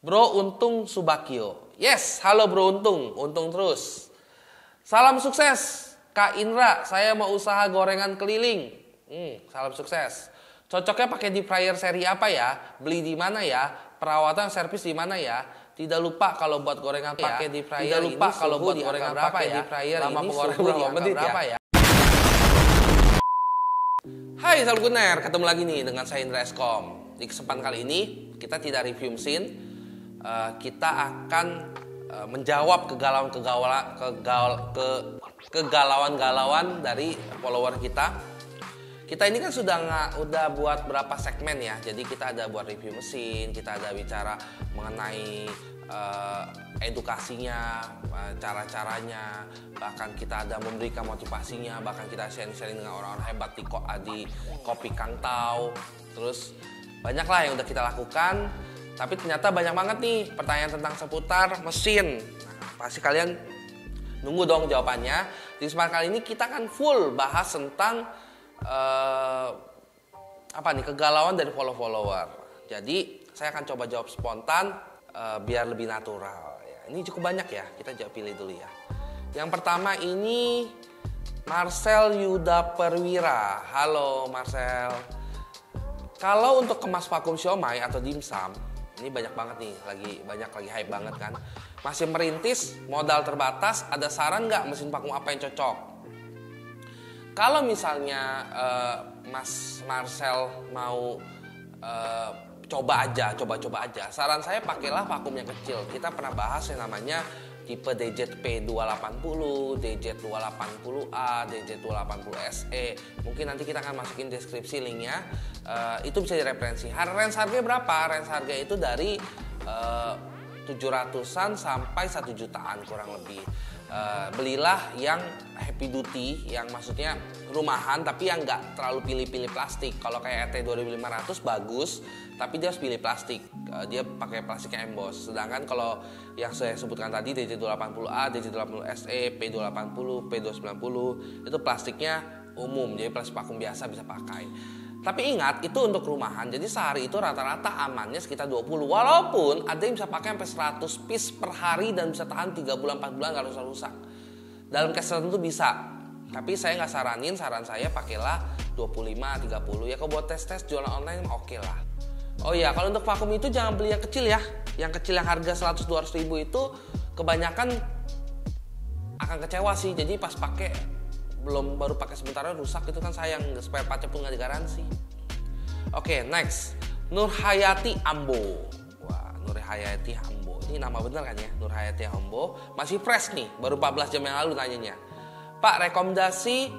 Bro Untung Subakyo. Yes, halo Bro Untung, untung terus. Salam sukses, Kak Indra. Saya mau usaha gorengan keliling. Salam sukses. Cocoknya pakai deep fryer seri apa ya? Beli di mana ya? Perawatan servis di mana ya? Tidak lupa kalau buat gorengan pakai deep fryer. Tidak lupa kalau buat gorengan berapa ya? Deep fryer lama penggorengan berapa menit ya? Hai salam kuliner, ketemu lagi nih dengan saya Indra Eskom. Di kesempatan kali ini kita tidak review mesin, kita akan menjawab kegalauan dari follower kita. Kita ini kan udah buat berapa segmen ya. Jadi kita ada buat review mesin, kita ada bicara mengenai edukasinya, cara-caranya, bahkan kita ada memberikan motivasinya, bahkan kita sharing-sharing dengan orang-orang hebat di Kopi Kang Tao. Terus banyak lah yang udah kita lakukan, tapi ternyata banyak banget nih pertanyaan tentang seputar mesin. Pasti kalian nunggu dong jawabannya. Di kesempatan kali ini kita akan full bahas tentang kegalauan dari follower. Jadi saya akan coba jawab spontan biar lebih natural. Ini cukup banyak ya, kita pilih dulu ya. Yang pertama ini Marcel Yuda Perwira. Halo Marcel. Kalau untuk kemas vakum siomay atau dimsum, ini banyak banget nih, lagi hype banget kan. Masih merintis, modal terbatas, ada saran nggak mesin vakum apa yang cocok? Kalau misalnya Mas Marcel mau coba aja. Saran saya pakailah vakum yang kecil. Kita pernah bahas yang namanya tipe DJP280, DJ280A, DJ280SE. Mungkin nanti kita akan masukin deskripsi linknya. Itu bisa direferensi. Range harganya berapa? Range harga itu dari 700-an sampai 1 jutaan kurang lebih. Belilah yang heavy duty, yang maksudnya rumahan tapi yang nggak terlalu pilih-pilih plastik. Kalau kayak RT 2500 bagus, tapi dia harus pilih plastik. Dia pakai plastik yang emboss. Sedangkan kalau yang saya sebutkan tadi DJ280A, DJ280SE, P280, P290 itu plastiknya umum, jadi plastik vakum biasa bisa pakai. Tapi ingat, itu untuk rumahan. Jadi sehari itu rata-rata amannya sekitar 20. Walaupun ada yang bisa pakai sampai 100 piece per hari dan bisa tahan 3 bulan 4 bulan gak rusak-rusak. Dalam case tertentu bisa. Tapi saya nggak saranin, saran saya pakailah 25, 30. Ya kalau buat tes-tes jualan online oke lah. Oh iya, kalau untuk vakum itu jangan beli yang kecil ya. Yang kecil yang harga 100-200 ribu itu kebanyakan akan kecewa sih. Jadi pas pakai baru pakai sebentar rusak, itu kan sayang, spare partnya pun nggak digaransi. Oke, next Nurhayati Ambo. Wah, Nurhayati Ambo ini nama bener kan ya, Nurhayati Ambo. Masih fresh nih, baru 14 jam yang lalu nanyanya. Pak, rekomendasi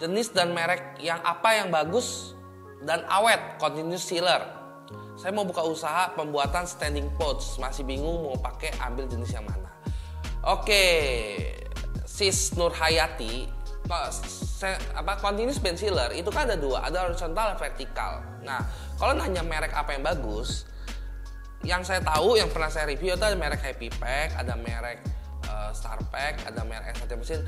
jenis dan merek yang apa yang bagus dan awet, continuous sealer. Saya mau buka usaha pembuatan standing pots, masih bingung mau pakai ambil jenis yang mana. Oke, Sis Nurhayati, continuous band sealer itu kan ada dua, ada horizontal dan vertikal. Nah, kalau nanya merek apa yang bagus, yang saya tahu, yang pernah saya review itu ada merek Happy Pack, ada merek Star Pack, ada merek SVT mesin.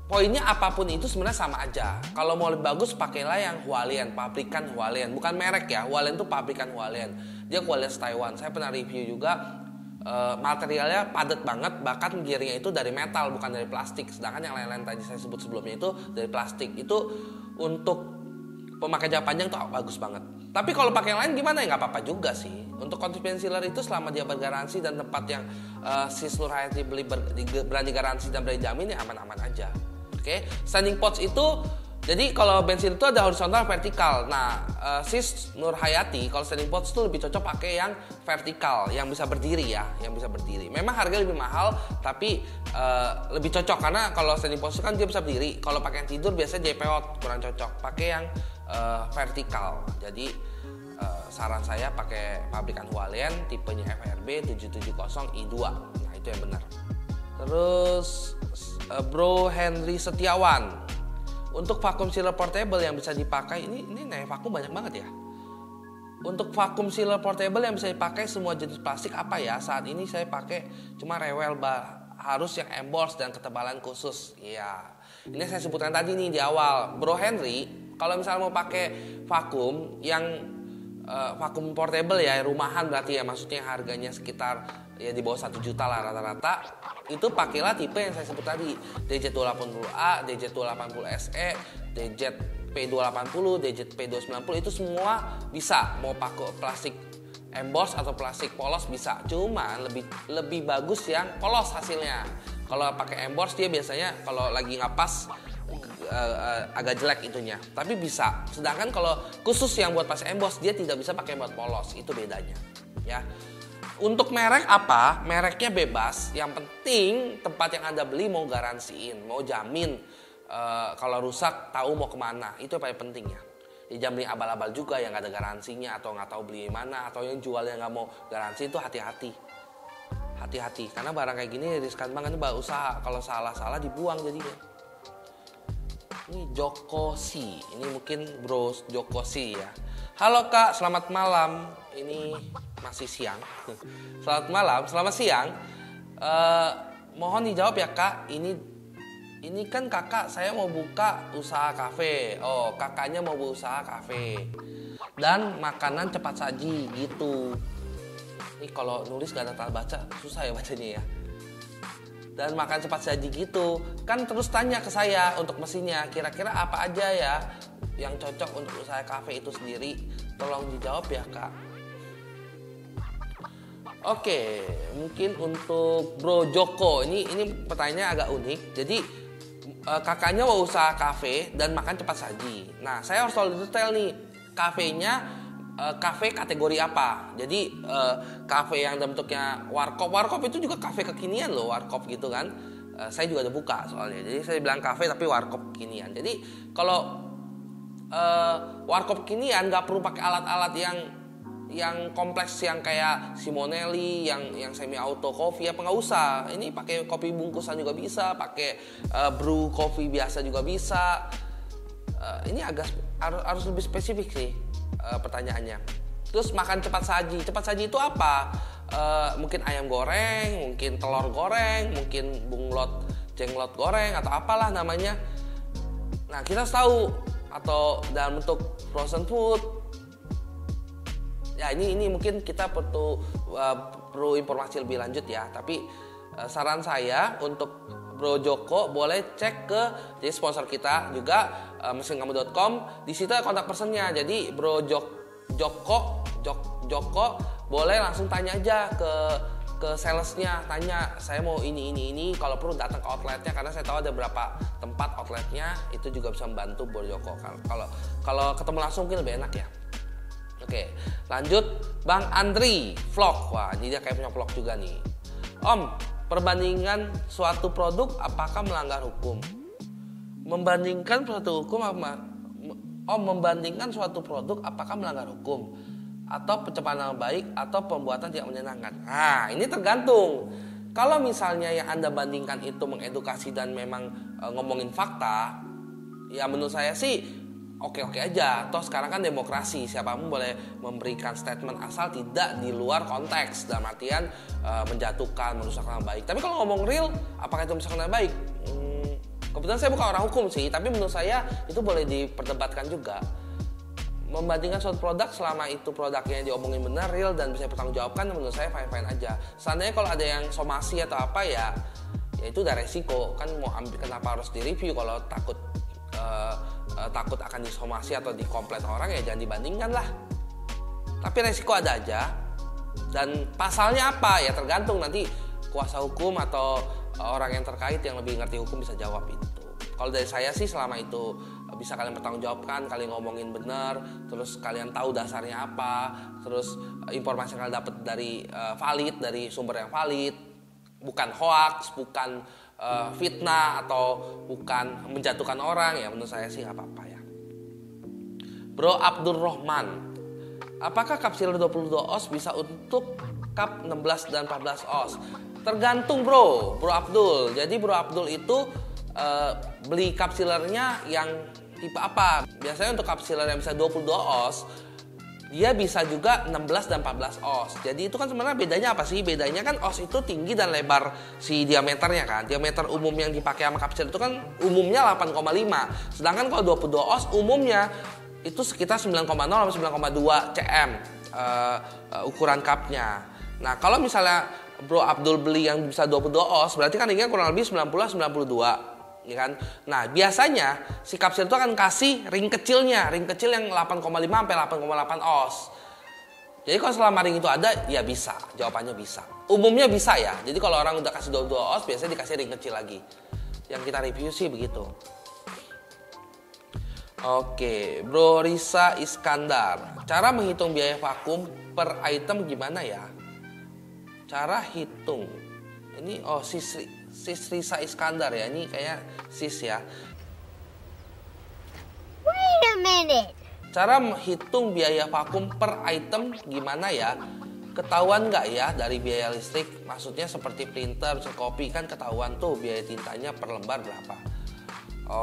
Poinnya apapun itu sebenarnya sama aja. Kalau mau lebih bagus pakailah yang Hualien, pabrikan Hualien, bukan merek ya. Hualien itu pabrikan Hualien. Dia kualitas Taiwan. Saya pernah review juga. Materialnya padat banget, bahkan gearnya itu dari metal bukan dari plastik. Sedangkan yang lain-lain tadi saya sebut sebelumnya itu dari plastik. Itu untuk pemakai jangka panjang tuh bagus banget. Tapi kalau pakai yang lain gimana ya, nggak apa-apa juga sih. Untuk continuous sealer itu selama dia bergaransi dan tempat yang si seluruh hayati beli berani garansi dan berani jamin ya aman-aman aja. Oke, standing pots itu jadi kalau bensin itu ada horizontal vertikal. Nah, Sis Nurhayati kalau standing pots itu lebih cocok pakai yang vertikal, yang bisa berdiri ya, yang bisa berdiri. Memang harganya lebih mahal, tapi lebih cocok karena kalau standing pots itu kan dia bisa berdiri. Kalau pakai yang tidur biasanya JPO kurang cocok. Pakai yang vertikal. Jadi saran saya pakai pabrikan Hualien, tipenya FRB 770i2. Nah, itu yang benar. Terus Bro Henry Setiawan. Untuk vacuum sealer portable yang bisa dipakai, ini nanya vakum banyak banget ya. Untuk vacuum sealer portable yang bisa dipakai semua jenis plastik apa ya? Saat ini saya pakai cuma rewel harus yang emboss dan ketebalan khusus. Iya. Ini saya sebutkan tadi nih di awal. Bro Henry, kalau misalnya mau pakai vakum yang vakum portable ya, rumahan berarti ya, maksudnya harganya sekitar ya di bawah 1 juta lah rata-rata, itu pakailah tipe yang saya sebut tadi, DZ280A, DZ280SE, DZ-P280, DZ-P290, itu semua bisa. Mau pakai plastik emboss atau plastik polos bisa, cuman lebih bagus yang polos hasilnya. Kalau pakai emboss dia biasanya kalau lagi ngapas agak jelek itunya, tapi bisa. Sedangkan kalau khusus yang buat pas emboss dia tidak bisa pakai buat polos, itu bedanya ya. Untuk merek apa? Mereknya bebas, yang penting tempat yang Anda beli mau garansiin, mau jamin kalau rusak tahu mau kemana, itu yang paling penting ya. Jangan beli abal-abal juga yang nggak ada garansinya atau nggak tahu beli mana, atau yang jualnya nggak mau garansi, itu hati-hati karena barang kayak gini riskan banget, mbak, usaha kalau salah dibuang jadinya. Ini Jokosi, ini mungkin Bro Jokosi ya. Halo Kak, selamat malam. Ini masih siang. Selamat malam, selamat siang. Mohon dijawab ya Kak. Ini kan kakak saya mau buka usaha kafe. Oh, kakaknya mau berusaha kafe dan makanan cepat saji gitu. Ini kalau nulis gak ada tanda baca, susah ya bacanya ya. Dan makan cepat saji gitu kan, terus tanya ke saya untuk mesinnya kira-kira apa aja ya yang cocok untuk usaha kafe itu sendiri, tolong dijawab ya Kak. Oke, mungkin untuk Bro Joko ini pertanyaannya agak unik. Jadi kakaknya mau usaha kafe dan makan cepat saji. Nah, saya harus tahu detail nih, kafenya kafe kategori apa. Jadi kafe yang bentuknya warkop itu juga kafe kekinian loh, warkop gitu kan. Saya juga udah buka soalnya. Jadi saya bilang kafe tapi warkop kekinian. Jadi kalau warkop kekinian nggak perlu pakai alat-alat yang kompleks yang kayak Simonelli, yang semi auto coffee, apa nggak usah. Ini pakai kopi bungkusan juga bisa, pakai brew coffee biasa juga bisa. Ini agak harus lebih spesifik sih pertanyaannya. Terus makan cepat saji. Cepat saji itu apa? Mungkin ayam goreng, mungkin telur goreng, mungkin bunglot, jenglot goreng atau apalah namanya. Nah, kita harus tahu, atau dalam bentuk frozen food. Ya, ini mungkin kita perlu informasi lebih lanjut ya. Tapi saran saya untuk Bro Joko boleh cek ke jadi sponsor kita juga mesinkamu.com. Di situ ada kontak personnya. Jadi Bro Joko boleh langsung tanya aja ke salesnya, tanya saya mau ini. Kalau perlu datang ke outletnya, karena saya tahu ada beberapa tempat outletnya, itu juga bisa membantu Bro Joko. Kalau ketemu langsung mungkin lebih enak ya. Oke, lanjut Bang Andri vlog. Wah, ini dia kayak punya vlog juga nih. Om, perbandingan suatu produk apakah melanggar hukum? Membandingkan suatu hukum apa? Membandingkan suatu produk apakah melanggar hukum? Atau pencemaran nama baik atau pembuatan tidak menyenangkan? Nah, ini tergantung. Kalau misalnya yang Anda bandingkan itu mengedukasi dan memang ngomongin fakta, ya menurut saya sih oke-oke aja. Toh sekarang kan demokrasi, siapapun boleh memberikan statement asal tidak di luar konteks, dalam artian menjatuhkan, merusak nama baik. Tapi kalau ngomong real, apakah itu merusak nama baik? Kebetulan saya bukan orang hukum sih, tapi menurut saya itu boleh diperdebatkan juga. Membandingkan suatu produk, selama itu produknya diomongin benar, real, dan bisa dipertanggungjawabkan, menurut saya fine-fine aja. Seandainya kalau ada yang somasi atau apa ya itu udah resiko. Kan mau ambil, kenapa harus direview kalau takut akan disomasi atau dikomplain orang, ya jangan dibandingkan lah. Tapi resiko ada aja. Dan pasalnya apa ya tergantung, nanti kuasa hukum atau orang yang terkait yang lebih ngerti hukum bisa jawab itu. Kalau dari saya sih selama itu bisa kalian bertanggungjawabkan, kalian ngomongin benar, terus kalian tahu dasarnya apa, terus informasi yang kalian dapat dari valid, dari sumber yang valid, bukan hoax, bukan fitnah atau bukan menjatuhkan orang, ya menurut saya sih nggak apa-apa ya. Bro Abdul Rahman, apakah kapsiler 22 oz bisa untuk cup 16 dan 14 oz? Tergantung Bro Abdul. Jadi Bro Abdul itu beli kapsilernya yang tipe apa? Biasanya untuk kapsiler yang bisa 22 oz, dia bisa juga 16 dan 14 oz. Jadi itu kan sebenarnya bedanya apa sih? Bedanya kan oz itu tinggi dan lebar si diameternya kan. Diameter umum yang dipakai sama kapsiler itu kan umumnya 8,5. Sedangkan kalau 22 oz umumnya itu sekitar 9,0 sampai 9,2 cm ukuran cupnya. Nah kalau misalnya Bro Abdul beli yang bisa 22 oz, berarti kan ringnya kurang lebih 90-92, ya kan? Nah biasanya si Kapsil itu akan kasih ring kecilnya, ring kecil yang 8,5 sampai 8,8 oz. Jadi kalau selama ring itu ada, ya bisa, jawabannya bisa. Umumnya bisa ya, jadi kalau orang udah kasih 22 oz, biasanya dikasih ring kecil lagi. Yang kita review sih begitu. Oke, Bro Risa Iskandar, cara menghitung biaya vakum per item gimana ya? Cara hitung, ini sis Risa Iskandar ya, ini kayak sis ya. Wait a minute. Cara menghitung biaya vakum per item gimana ya? Ketahuan nggak ya dari biaya listrik? Maksudnya seperti printer, kopi kan ketahuan tuh biaya tintanya per lembar berapa.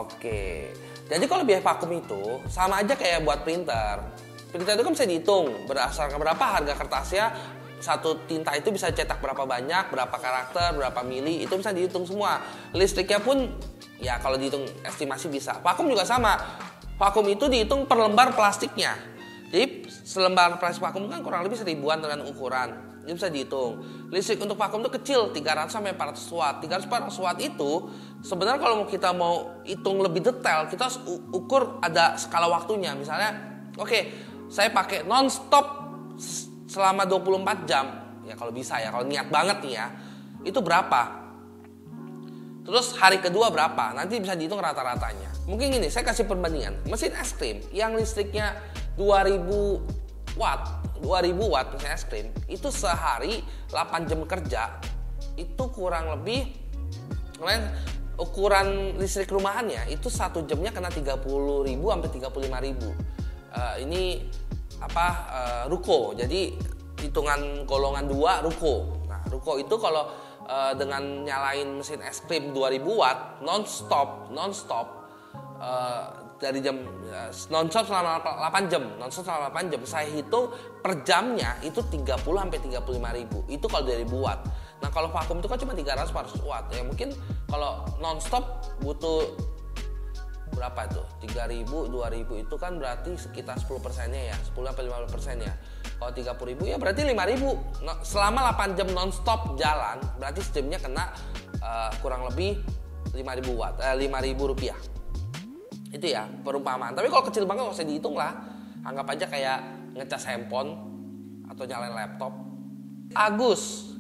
Oke, jadi kalau biaya vakum itu sama aja kayak buat printer. Printer itu kan bisa dihitung berdasarkan berapa harga kertasnya. Satu tinta itu bisa cetak berapa banyak, berapa karakter, berapa mili, itu bisa dihitung semua. Listriknya pun ya kalau dihitung estimasi bisa. Vakum juga sama. Vakum itu dihitung per lembar plastiknya. Jadi selembar plastik vakum kan kurang lebih 1000-an dengan ukuran. Ini bisa dihitung. Listrik untuk vakum itu kecil, 300 sampai 400 watt. 300 watt itu sebenarnya kalau kita mau hitung lebih detail, kita harus ukur ada skala waktunya. Misalnya, oke, saya pakai non-stop selama 24 jam. Ya kalau bisa ya, kalau niat banget nih ya. Itu berapa? Terus hari kedua berapa? Nanti bisa dihitung rata-ratanya. Mungkin gini, saya kasih perbandingan. Mesin es krim yang listriknya 2000 watt mesin es krim, itu sehari 8 jam kerja, itu kurang lebih, ukuran listrik rumahannya itu 1 jamnya kena 30.000 sampai 35.000. Ini ruko, jadi hitungan golongan 2 ruko. Nah ruko itu kalau dengan nyalain mesin es krim 2000 watt non-stop dari jam non-stop selama 8 jam, saya hitung per jamnya itu 30 sampai 35.000. Itu kalau 2000 watt. Nah, kalau vakum itu kan cuma 300-400 watt. Ya mungkin kalau non-stop butuh berapa itu? 3.000, 2.000 itu kan berarti sekitar 10%-nya ya, 10 sampai 15% ya. Kalau 30.000 ya berarti 5.000. Selama 8 jam non-stop jalan, berarti sejamnya kena kurang lebih 5.000 watt, 5.000 rupiah. Itu ya perumpamaan. Tapi kalau kecil banget nggak usah dihitung lah. Anggap aja kayak ngecas handphone atau nyalain laptop. Agus,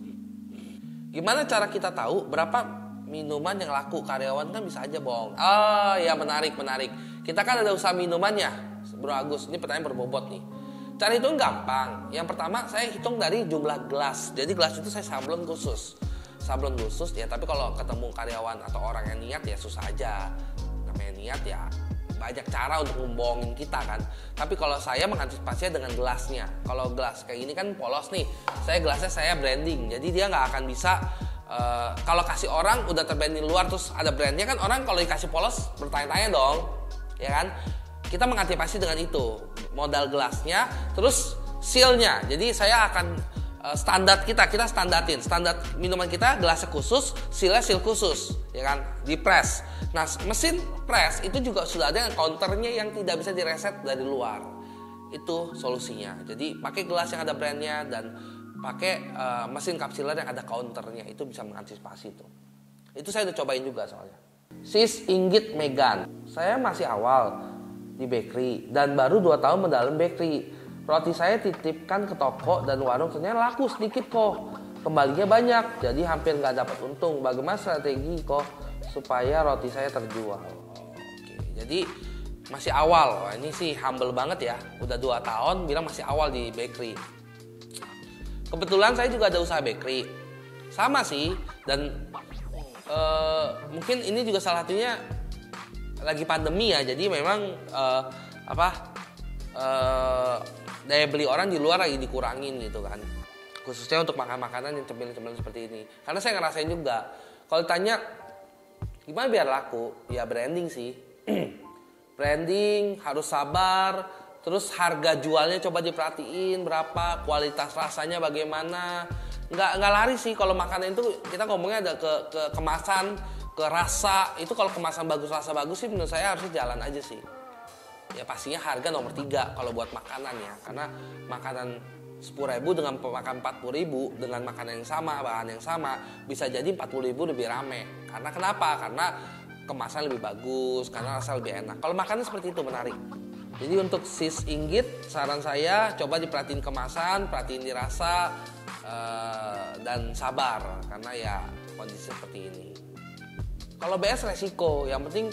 gimana cara kita tahu berapa minuman yang laku? Karyawan kan bisa aja bohong. Oh ya, menarik. Kita kan ada usaha minumannya, Bro Agus. Ini pertanyaan berbobot nih. Cara hitung gampang. Yang pertama saya hitung dari jumlah gelas. Jadi gelas itu saya sablon khusus ya. Tapi kalau ketemu karyawan atau orang yang niat ya susah aja. Namanya niat ya banyak cara untuk membohongin kita kan. Tapi kalau saya mengantisipasinya dengan gelasnya. Kalau gelas kayak gini kan polos nih, gelasnya saya branding, jadi dia nggak akan bisa kalau kasih orang udah terbranding luar terus ada brandnya kan, orang kalau dikasih polos bertanya-tanya dong, ya kan. Kita mengantisipasi dengan itu, modal gelasnya, terus sealnya. Jadi saya akan standar kita standar minuman kita gelasnya khusus, sealnya seal khusus, ya kan, di press. Nah mesin press itu juga sudah ada counternya yang tidak bisa direset dari luar. Itu solusinya. Jadi pakai gelas yang ada brandnya dan pakai mesin kapsiler yang ada counternya, itu bisa mengantisipasi itu. Itu saya udah cobain juga soalnya. Sis Inggit Megan, saya masih awal di bakery dan baru 2 tahun mendalam bakery. Roti saya titipkan ke toko dan warung, ternyata laku sedikit kok. Kembalinya banyak, jadi hampir nggak dapat untung. Bagaimana strategi kok supaya roti saya terjual? Oke, jadi masih awal. Wah, ini sih humble banget ya. Udah 2 tahun bilang masih awal di bakery. Kebetulan saya juga ada usaha bakery. Sama sih, dan mungkin ini juga salah satunya lagi pandemi ya. Jadi memang daya beli orang di luar lagi dikurangin gitu kan, khususnya untuk makanan yang cemilan-cemilan seperti ini. Karena saya ngerasain juga, kalau ditanya gimana biar laku, ya branding sih. Branding, harus sabar, terus harga jualnya coba diperhatiin berapa, kualitas rasanya bagaimana. Nggak lari sih kalau makanan itu, kita ngomongnya ada ke kemasan, ke rasa. Itu kalau kemasan bagus, rasa bagus sih menurut saya harusnya jalan aja sih. ya pastinya harga nomor 3 kalau buat makanan ya. Karena makanan 10.000 dengan makan 40.000 dengan makanan yang sama, bahan yang sama, bisa jadi 40.000 lebih rame. Karena kenapa? Karena kemasan lebih bagus, karena rasa lebih enak. Kalau makanan seperti itu menarik. Jadi untuk sis inggit, saran saya coba diperhatiin kemasan, perhatiin dirasa, dan sabar karena ya kondisi seperti ini. Kalau BS resiko, yang penting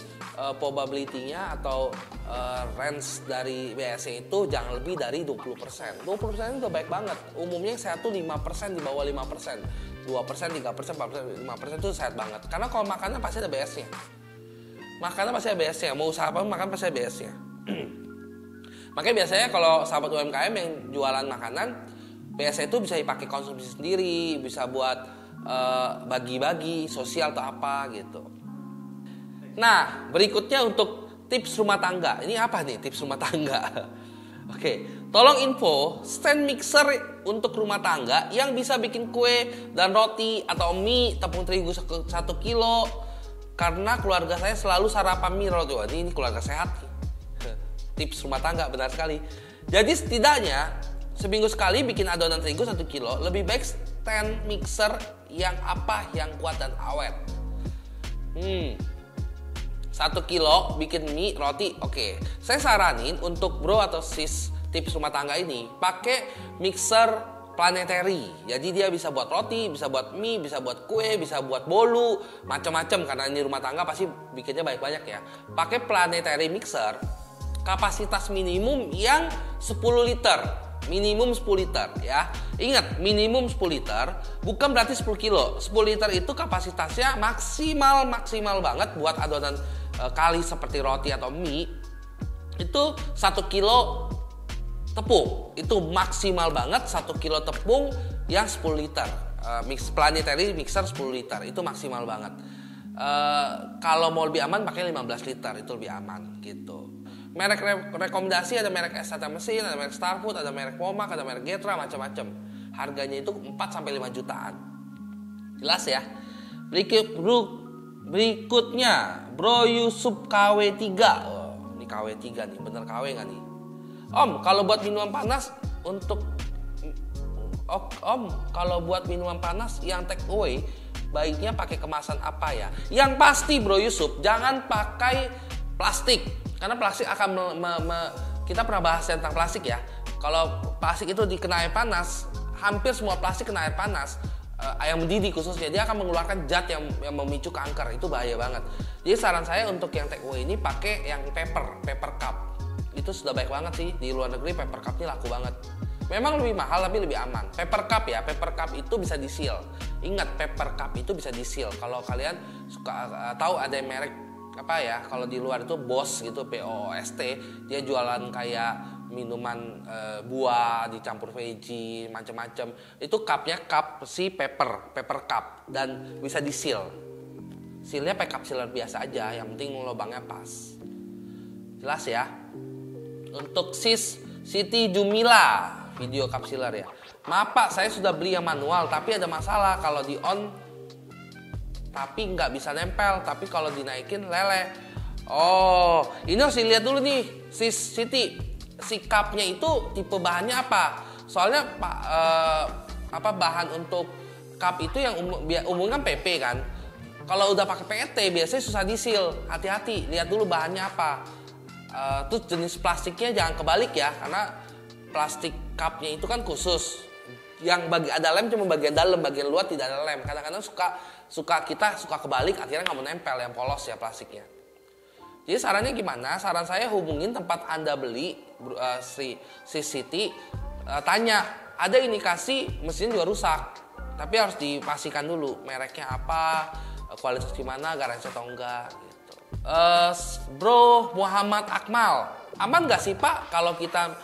probability-nya atau range dari BS itu jangan lebih dari 20%. 20% itu udah baik banget. Umumnya yang sehat tuh 5%, di bawah 5%. 2%, 3%, 4%, 5% itu sehat banget. Karena kalau makannya pasti ada BS-nya. Makanan pasti ada BS-nya. Mau usaha apa makan pasti ada BS-nya. Makanya biasanya kalau sahabat UMKM yang jualan makanan, BS itu bisa dipakai konsumsi sendiri, bisa buat bagi-bagi sosial atau apa gitu. Nah, berikutnya untuk tips rumah tangga. Ini apa nih tips rumah tangga? Oke, tolong info stand mixer untuk rumah tangga yang bisa bikin kue dan roti atau mie tepung terigu 1 kilo. Karena keluarga saya selalu sarapan mie roti. Wah, ini keluarga sehat. Tips rumah tangga, benar sekali. Jadi setidaknya seminggu sekali bikin adonan terigu 1 kilo. Lebih baik stand mixer yang kuat dan awet. 1 kilo bikin mie, roti, oke. Saya saranin untuk bro atau sis tips rumah tangga ini pakai mixer planetary. Jadi dia bisa buat roti, bisa buat mie, bisa buat kue, bisa buat bolu, macam-macam. Karena ini rumah tangga pasti bikinnya banyak-banyak ya. Pakai planetary mixer, kapasitas minimum yang 10 liter. Minimum 10 liter ya. Ingat, minimum 10 liter bukan berarti 10 kilo. 10 liter itu kapasitasnya maksimal banget buat adonan kali seperti roti atau mie. Itu 1 kilo tepung. Itu maksimal banget 1 kilo tepung yang 10 liter. Planetary mixer 10 liter. Itu maksimal banget. Kalau mau lebih aman pakai 15 liter. Itu lebih aman gitu. Merek rekomendasi ada merek SAT Mesin, ada merek Starfood, ada merek Pomak, ada merek Getra, macam-macam. Harganya itu 4-5 jutaan. Jelas ya. Berikutnya Bro Yusuf KW3. Oh, ini KW3 nih, bener KW nggak nih? Om, kalau buat minuman panas kalau buat minuman panas yang take away, baiknya pakai kemasan apa ya? Yang pasti Bro Yusuf, jangan pakai plastik. Karena plastik akan kita pernah bahas tentang plastik ya. Kalau plastik itu dikena air panas, hampir semua plastik kena air panas, yang mendidih khususnya, dia akan mengeluarkan zat yang memicu kanker. Itu bahaya banget. Jadi saran saya untuk yang take away ini pakai yang paper cup. Itu sudah baik banget sih. Di luar negeri paper cup ini laku banget. Memang lebih mahal tapi lebih aman. Paper cup ya, paper cup itu bisa di-seal. Ingat, paper cup itu bisa di-seal. Kalau kalian suka tahu ada merek apa ya, kalau di luar itu BOST gitu, POST, dia jualan kayak minuman buah dicampur veggie macam-macam. Itu cupnya cup si paper cup dan bisa di seal. Sealnya pakai cup sealer biasa aja, yang penting lubangnya pas. Jelas ya. Untuk sis Siti Jumila, video cup sealer ya. Maaf Pak, saya sudah beli yang manual tapi ada masalah kalau di on tapi nggak bisa nempel, tapi kalau dinaikin leleh. Oh, ini harus dilihat dulu nih, sis Siti. Si cupnya itu tipe bahannya apa? Soalnya bahan untuk cup itu yang umumnya PP kan. Kalau udah pakai PET biasanya susah di-seal. Hati-hati, lihat dulu bahannya apa. Terus jenis plastiknya jangan kebalik ya, karena plastik cupnya itu kan khusus. Yang ada lem cuma bagian dalam, bagian luar tidak ada lem. Kadang-kadang kita suka kebalik, akhirnya nggak mau nempel, yang polos ya plastiknya. Jadi sarannya gimana? Saran saya hubungin tempat Anda beli, si Siti, tanya, ada indikasi mesin juga rusak, tapi harus dipastikan dulu mereknya apa, kualitas gimana, garansi atau enggak gitu. Bro Muhammad Akmal, aman nggak sih Pak kalau kita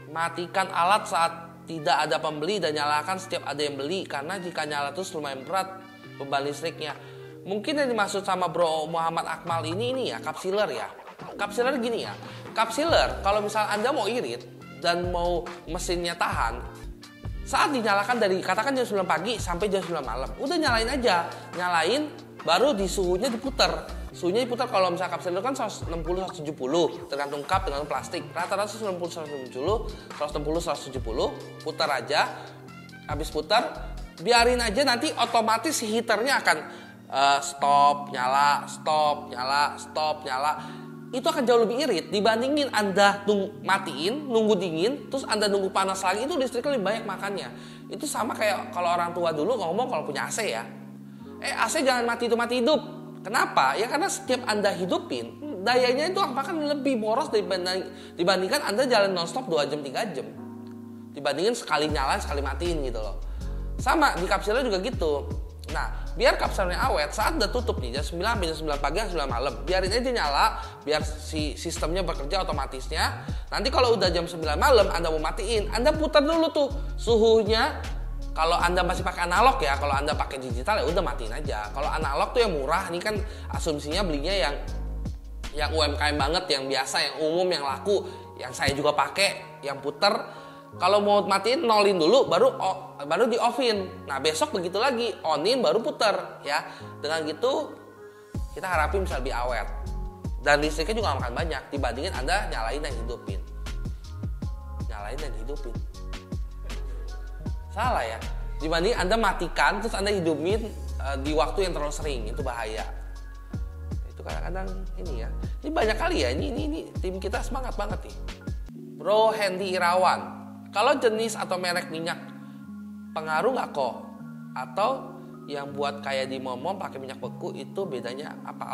matikan alat saat tidak ada pembeli dan nyalakan setiap ada yang beli? Karena jika nyala terus lumayan berat beban listriknya. Mungkin yang dimaksud sama Bro Muhammad Akmal ini ya cup sealer ya. Cup sealer gini ya. Cup sealer kalau misal Anda mau irit dan mau mesinnya tahan, saat dinyalakan dari katakan jam 9 pagi sampai jam 9 malam, udah nyalain aja. Nyalain baru di suhunya diputer. Suhunya diputar kalau misalnya cup cylinder kan 160-170, tergantung cup, tergantung plastik. Rata-rata 160-170, 160-170, putar aja. Habis putar, biarin aja, nanti otomatis si heaternya akan stop, nyala, stop, nyala, stop, nyala. Itu akan jauh lebih irit dibandingin Anda matiin, nunggu dingin, terus Anda nunggu panas lagi, itu listriknya lebih banyak makannya. Itu sama kayak kalau orang tua dulu ngomong kalau punya AC ya. AC jangan mati hidup. Kenapa? Ya karena setiap Anda hidupin, dayanya itu akan lebih boros dibandingkan Anda jalan nonstop 2 jam, 3 jam. Dibandingin sekali nyala, sekali matiin gitu loh. Sama, di kapselnya juga gitu. Nah, biar kapselnya awet, saat udah tutup nih, jam 9 sampai jam 9 pagi, jam 9 malam, biarin aja nyala, biar si sistemnya bekerja otomatisnya. Nanti kalau udah jam 9 malam, Anda mau matiin, Anda putar dulu tuh suhunya. Kalau Anda masih pakai analog ya, kalau Anda pakai digital ya udah matiin aja. Kalau analog tuh yang murah, ini kan asumsinya belinya yang UMKM banget, yang biasa, yang umum, yang laku, yang saya juga pakai, yang puter. Kalau mau matiin, nolin dulu, baru di offin. Nah besok begitu lagi, onin baru puter ya. Dengan gitu kita harapin bisa lebih awet. Dan listriknya juga gak makan banyak dibandingin Anda nyalain dan hidupin. Salah ya. Dibanding Anda matikan terus Anda hidupin di waktu yang terlalu sering, itu bahaya. Itu kadang-kadang ini ya. Ini banyak kali ya. Ini tim kita semangat banget nih. Bro Hendy Irawan, kalau jenis atau merek minyak pengaruh nggak kok? Atau yang buat kayak di momom pakai minyak beku itu bedanya apa?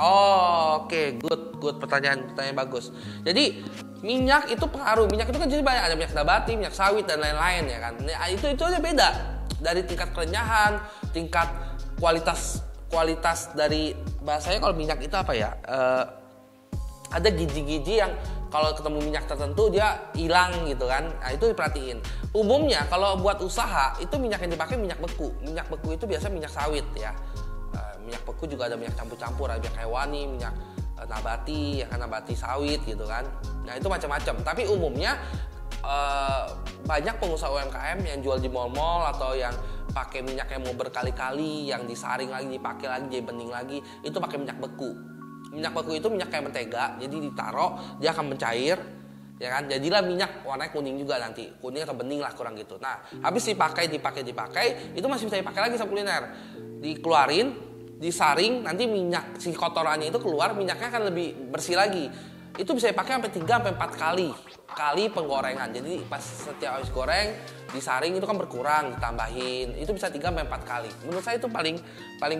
Oke, good pertanyaan bagus. Jadi minyak itu pengaruh. Minyak itu kan jenis banyak, ada minyak nabati, minyak sawit dan lain-lain ya kan. Nah, itu aja beda dari tingkat kerenyahan, tingkat kualitas dari bahasanya. Kalau minyak itu apa ya? Ada giji-giji yang kalau ketemu minyak tertentu dia hilang gitu kan. Nah itu diperhatiin. Umumnya kalau buat usaha itu minyak yang dipakai minyak beku. Minyak beku itu biasanya minyak sawit ya. Minyak beku juga ada minyak campur-campur, ada minyak hewani, minyak nabati, ya kan, nabati sawit gitu kan. Nah itu macam-macam. Tapi umumnya banyak pengusaha UMKM yang jual di mall-mall atau yang pakai minyak yang mau berkali-kali, yang disaring lagi, dipakai lagi, jadi bening lagi, itu pakai minyak beku. Minyak beku itu minyak kayak mentega, jadi ditaruh dia akan mencair, ya kan, jadilah minyak warnanya kuning juga nanti, kuning atau bening lah kurang gitu. Nah habis dipakai itu masih bisa dipakai lagi sama kuliner, dikeluarin, disaring, nanti minyak si kotorannya itu keluar, minyaknya akan lebih bersih lagi. Itu bisa dipakai sampai 3-4 kali penggorengan. Jadi pas setiap habis goreng disaring itu kan berkurang, ditambahin. Itu bisa 3-4 kali. Menurut saya itu paling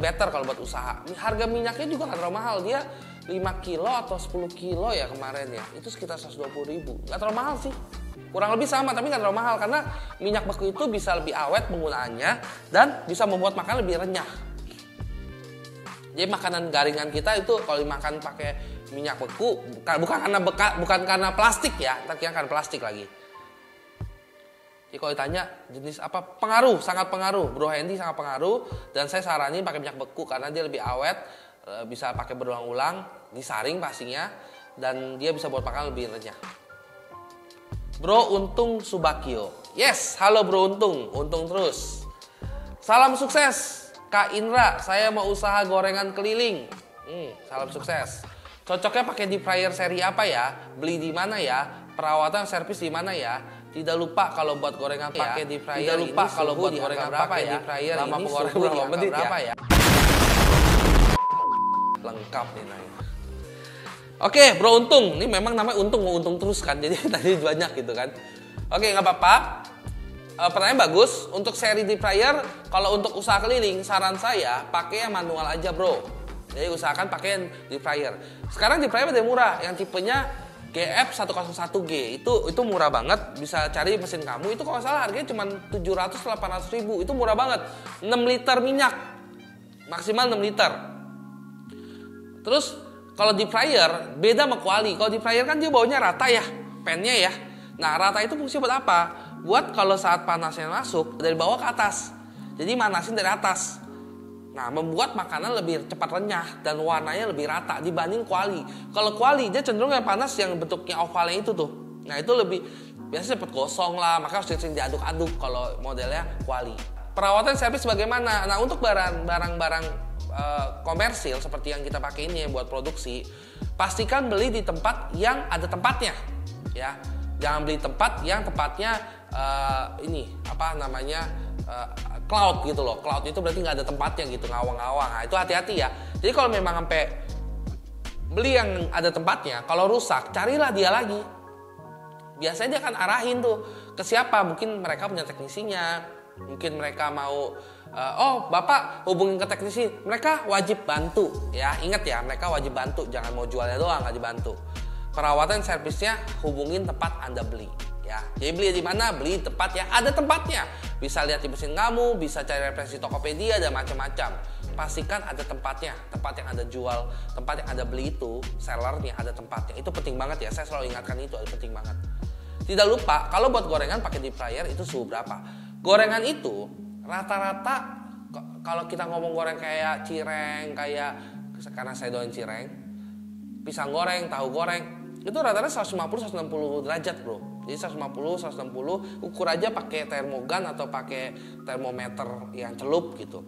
better kalau buat usaha. Harga minyaknya juga nggak terlalu mahal. Dia 5 kilo atau 10 kilo ya kemarin ya. Itu sekitar 120.000. Nggak terlalu mahal sih. Kurang lebih sama tapi nggak terlalu mahal karena minyak beku itu bisa lebih awet penggunaannya dan bisa membuat makanan lebih renyah. Jadi makanan garingan kita itu kalau dimakan pakai minyak beku bukan karena plastik ya, tapi karena plastik lagi. Jadi kalau ditanya jenis apa, sangat pengaruh. Bro Hendy sangat pengaruh dan saya saranin pakai minyak beku karena dia lebih awet, bisa pakai berulang-ulang, disaring pastinya dan dia bisa buat makanan lebih renyah. Bro Untung Subakio. Yes, halo Bro Untung terus. Salam sukses. Kak Indra, saya mau usaha gorengan keliling. Salam sukses. Cocoknya pakai deep fryer seri apa ya? Beli di mana ya? Perawatan servis di mana ya? Tidak lupa kalau buat gorengan pakai deep fryer. Tidak lupa kalau buat gorengan berapa ya? Deep fryer lama penggorengan berapa menit ya? Lengkap nih nanya. Oke, Bro Untung. Ini memang namanya Untung terus kan. Jadi tadi banyak gitu kan. Oke, nggak apa-apa. Pertanyaan bagus. Untuk seri deep fryer, kalau untuk usaha keliling, saran saya pakai yang manual aja bro. Jadi usahakan pakai yang deep fryer. Sekarang deep fryer udah murah, yang tipenya GF101G itu murah banget. Bisa cari mesin kamu, itu kalau salah harganya cuma 700-800 ribu. Itu murah banget. 6 liter minyak, maksimal 6 liter. Terus kalau deep fryer beda sama kuali. Kalau deep fryer kan dia baunya rata ya, pennya ya. Nah rata itu fungsi buat apa? Buat kalau saat panasnya masuk dari bawah ke atas. Jadi manasin dari atas. Nah membuat makanan lebih cepat renyah dan warnanya lebih rata dibanding kuali. Kalau kuali dia cenderung yang panas yang bentuknya ovalnya itu tuh. Nah itu lebih biasanya cepat gosong lah, maka harus sering diaduk-aduk kalau modelnya kuali. Perawatan servis bagaimana? Nah untuk barang-barang komersil seperti yang kita pakai ini buat produksi, pastikan beli di tempat yang ada tempatnya, ya. Jangan beli tempat yang tempatnya cloud gitu loh. Cloud itu berarti nggak ada tempatnya gitu, ngawang-ngawang. Nah, itu hati-hati ya. Jadi kalau memang sampai beli yang ada tempatnya, kalau rusak, carilah dia lagi. Biasanya dia akan arahin tuh ke siapa. Mungkin mereka punya teknisinya, mungkin mereka mau bapak hubungin ke teknisi, mereka wajib bantu ya. Ingat ya, mereka wajib bantu, jangan mau jualnya doang nggak dibantu. Perawatan servisnya hubungin tempat Anda beli ya. Jadi beli di mana? Beli di tempat yang ada tempatnya. Bisa lihat di mesin kamu, bisa cari referensi Tokopedia dan macam-macam. Pastikan ada tempatnya, tempat yang Anda jual, tempat yang Anda beli itu, sellernya ada tempatnya. Itu penting banget ya, saya selalu ingatkan itu, penting banget. Tidak lupa, kalau buat gorengan pakai deep fryer itu suhu berapa. Gorengan itu rata-rata, kalau kita ngomong goreng kayak cireng, karena saya doain cireng, pisang goreng, tahu goreng, itu rata-rata 150-160 derajat bro. Jadi 150-160, ukur aja pakai termogan atau pakai termometer yang celup gitu.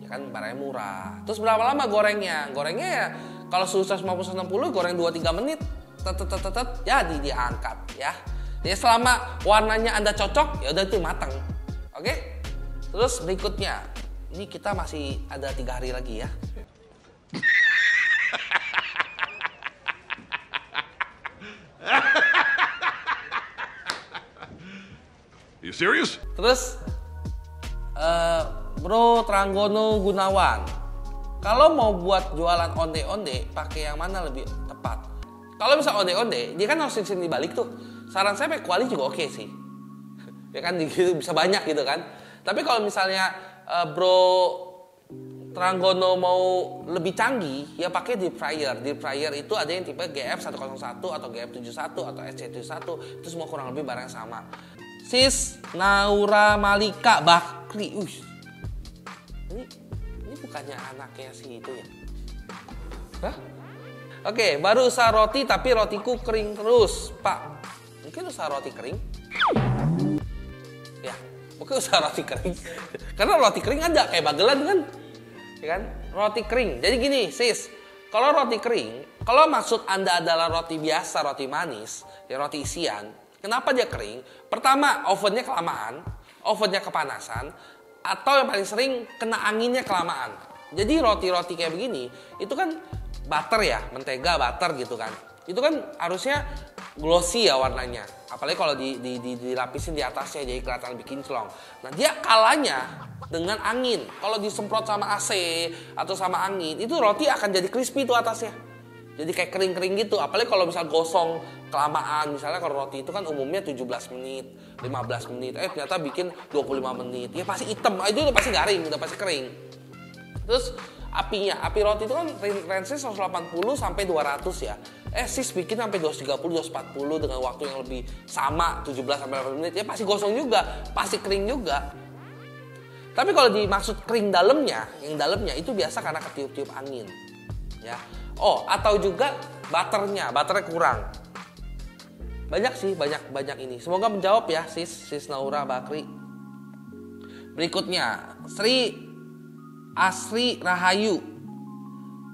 Ya kan barangnya murah. Terus berapa lama gorengnya? Gorengnya ya kalau suhu 150-160 goreng 2-3 menit. Jadi diangkat ya. Jadi selama warnanya Anda cocok, ya udah itu matang. Oke? Terus berikutnya, ini kita masih ada 3 hari lagi ya. You serious? Terus Bro Tranggono Gunawan, kalau mau buat jualan onde-onde, pakai yang mana lebih tepat? Kalau misal onde-onde, dia kan harus di balik tuh. Saran saya pakai kuali juga oke sih. Ya kan gitu, bisa banyak gitu kan. Tapi kalau misalnya Bro Tranggono mau lebih canggih, ya pakai deep fryer. Deep fryer itu ada yang tipe GF101 atau GF71 atau SC71. Itu semua kurang lebih barang sama. Sis Naura Malika Bakri. Ini bukannya anaknya si itu ya? Hah? Oke, baru usaha roti tapi rotiku kering terus, Pak. Mungkin usaha roti kering? Ya, mungkin usaha roti kering. Karena roti kering ada kayak bagelan kan? Ya kan? Roti kering. Jadi gini, sis. Kalau roti kering, kalau maksud Anda adalah roti biasa, roti manis, ya roti isian, kenapa dia kering? Pertama, ovennya kelamaan, ovennya kepanasan, atau yang paling sering kena anginnya kelamaan. Jadi roti-roti kayak begini, itu kan butter ya, mentega butter gitu kan. Itu kan harusnya glossy ya warnanya. Apalagi kalau dilapisin di atasnya jadi kelihatan lebih kinclong. Nah dia kalanya dengan angin. Kalau disemprot sama AC atau sama angin, itu roti akan jadi crispy tuh atasnya. Jadi kayak kering-kering gitu. Apalagi kalau misal gosong kelamaan. Misalnya kalau roti itu kan umumnya 17 menit, 15 menit. Ternyata bikin 25 menit. Ya pasti hitam. Itu udah pasti garing, udah pasti kering. Terus apinya, api roti itu kan range-nya 180 sampai 200 ya. Sis bikin sampai 230, 240 dengan waktu yang lebih sama 17 sampai 18 menit. Ya pasti gosong juga, pasti kering juga. Tapi kalau dimaksud kering dalamnya, yang dalamnya itu biasa karena ketiup-tiup angin. Ya. Oh, atau juga butternya kurang. Banyak sih, banyak ini. Semoga menjawab ya, sis Naura Bakri. Berikutnya, Sri Asri Rahayu.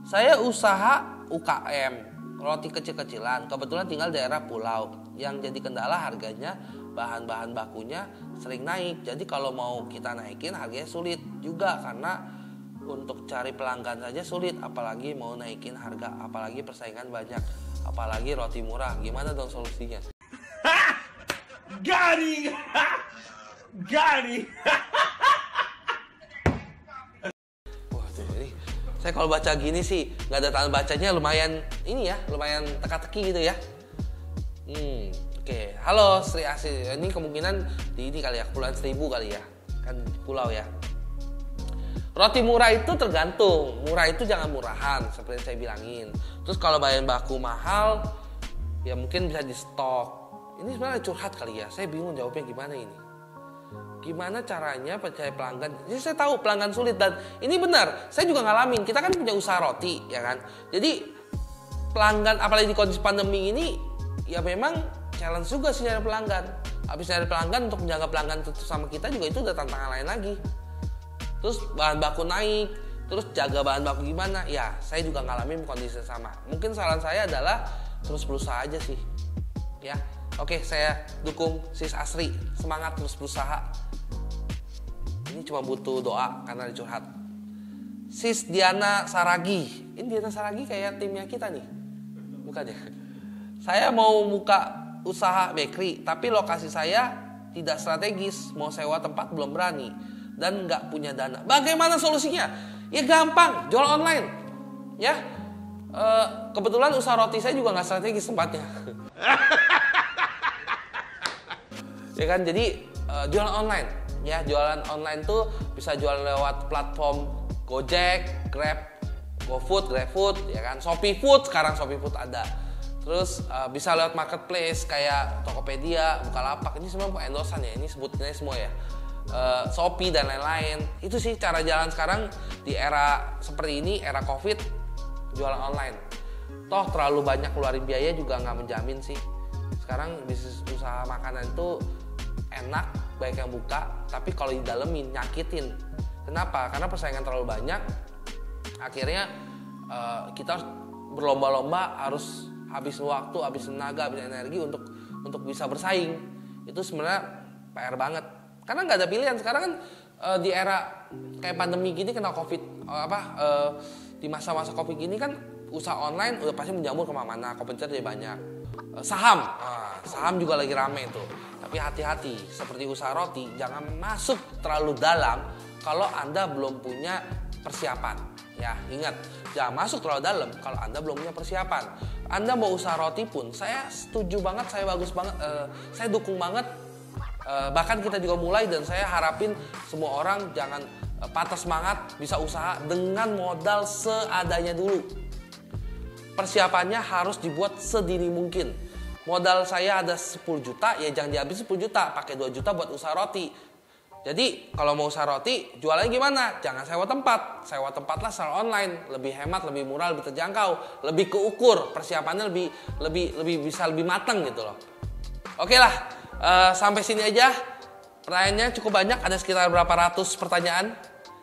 Saya usaha UKM, roti kecil-kecilan. Kebetulan tinggal daerah pulau. Yang jadi kendala harganya, bahan-bahan bakunya sering naik. Jadi kalau mau kita naikin harganya sulit juga karena untuk cari pelanggan saja sulit, apalagi mau naikin harga, apalagi persaingan banyak, apalagi roti murah. Gimana dong solusinya? Got it. Waduh, ini saya kalau baca gini sih nggak ada tanda bacanya, lumayan ini ya, lumayan teka-teki gitu ya. Oke. Halo Sri Asri, ini kemungkinan di ini kali ya, Kepulauan Seribu kali ya, kan pulau ya. Roti murah itu tergantung, murah itu jangan murahan seperti yang saya bilangin. Terus kalau bahan baku mahal, ya mungkin bisa di stok. Ini sebenarnya curhat kali ya, saya bingung jawabnya gimana ini. Gimana caranya percaya pelanggan? Jadi saya tahu pelanggan sulit dan ini benar, saya juga ngalamin. Kita kan punya usaha roti, ya kan. Jadi pelanggan, apalagi di kondisi pandemi ini, ya memang challenge juga sih nyari pelanggan. Habis nyari pelanggan untuk menjaga pelanggan tetap sama kita juga itu udah tantangan lain lagi. Terus bahan baku naik, terus jaga bahan baku gimana? Ya, saya juga ngalamin kondisi yang sama. Mungkin saran saya adalah terus berusaha aja sih. Ya, oke, saya dukung Sis Asri, semangat terus berusaha. Ini cuma butuh doa karena dicurhat. Sis Diana Saragi, ini Diana Saragi kayak timnya kita nih, bukannya? Saya mau buka usaha bakery, tapi lokasi saya tidak strategis, mau sewa tempat belum berani dan nggak punya dana. Bagaimana solusinya? Ya gampang, jual online. Ya, kebetulan usaha roti saya juga nggak strategis tempatnya. Ya kan, jadi jualan online. Ya, jualan online tuh bisa jualan lewat platform Gojek, Grab, GoFood, GrabFood, ya kan, Shopee Food, sekarang Shopee Food ada. Terus bisa lewat marketplace kayak Tokopedia, Bukalapak, ini semua endorsan ya, ini sebutnya semua ya. Shopee dan lain-lain. Itu sih cara jalan sekarang di era seperti ini, era Covid, jualan online. Toh terlalu banyak keluarin biaya juga nggak menjamin sih. Sekarang bisnis usaha makanan itu enak, baik yang buka, tapi kalau didalemin nyakitin. Kenapa? Karena persaingan terlalu banyak. Akhirnya kita harus berlomba-lomba, harus habis waktu, habis tenaga, habis energi untuk bisa bersaing. Itu sebenarnya PR banget. Karena nggak ada pilihan. Sekarang kan di era kayak pandemi gini, kena Covid, di masa-masa Covid gini kan usaha online udah pasti menjamur kemana-mana, kompetitor jadi banyak. Saham juga lagi rame tuh. Tapi hati-hati, seperti usaha roti, jangan masuk terlalu dalam kalau Anda belum punya persiapan. Ya, ingat, jangan masuk terlalu dalam kalau Anda belum punya persiapan. Anda mau usaha roti pun, saya setuju banget, saya bagus banget, saya dukung banget. Bahkan kita juga mulai, dan saya harapin semua orang jangan patah semangat, bisa usaha dengan modal seadanya dulu. Persiapannya harus dibuat sedini mungkin. Modal saya ada 10 juta, ya jangan dihabis 10 juta, pakai 2 juta buat usaha roti. Jadi kalau mau usaha roti, jualannya gimana? Jangan sewa tempat. Sewa tempatlah secara online, lebih hemat, lebih murah, lebih terjangkau, lebih keukur, persiapannya lebih bisa lebih matang gitu loh. Oke lah, sampai sini aja. Pertanyaannya cukup banyak, ada sekitar berapa ratus pertanyaan.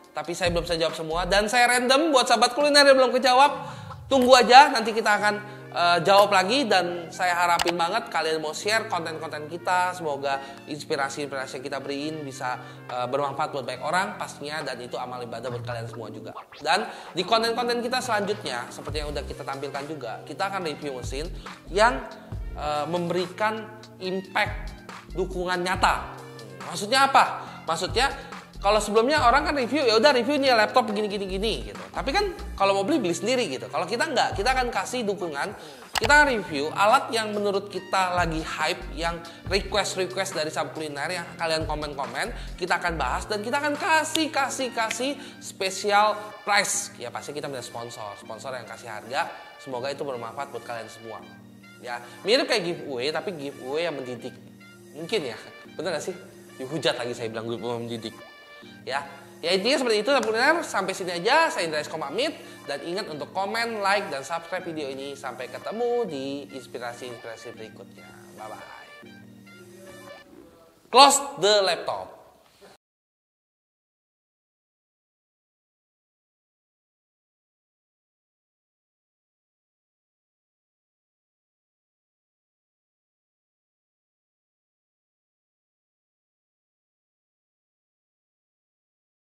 Tapi saya belum bisa jawab semua, dan saya random buat sahabat kuliner yang belum kejawab. Tunggu aja, nanti kita akan jawab lagi, dan saya harapin banget kalian mau share konten-konten kita. Semoga inspirasi-inspirasi yang kita beriin bisa bermanfaat buat banyak orang pastinya, dan itu amal ibadah buat kalian semua juga. Dan di konten-konten kita selanjutnya, seperti yang udah kita tampilkan juga, kita akan review mesin yang memberikan impact dukungan nyata. Maksudnya apa? Maksudnya kalau sebelumnya orang kan review, ya udah review nih laptop gini gitu. Tapi kan kalau mau beli sendiri gitu. Kalau kita enggak, kita akan kasih dukungan. Kita akan review alat yang menurut kita lagi hype, yang request dari sahabat kuliner yang kalian komen-komen, kita akan bahas dan kita akan kasih special price. Ya pasti kita punya sponsor yang kasih harga. Semoga itu bermanfaat buat kalian semua. Ya, mirip kayak giveaway, tapi giveaway yang mendidik. Mungkin ya, bener gak sih? Dihujat lagi saya bilang giveaway mendidik. Ya intinya seperti itu sahabat kuliner. Sampai sini aja, saya Indra Esko pamit, dan ingat untuk komen, like, dan subscribe video ini. Sampai ketemu di inspirasi berikutnya. Bye bye. Close the laptop.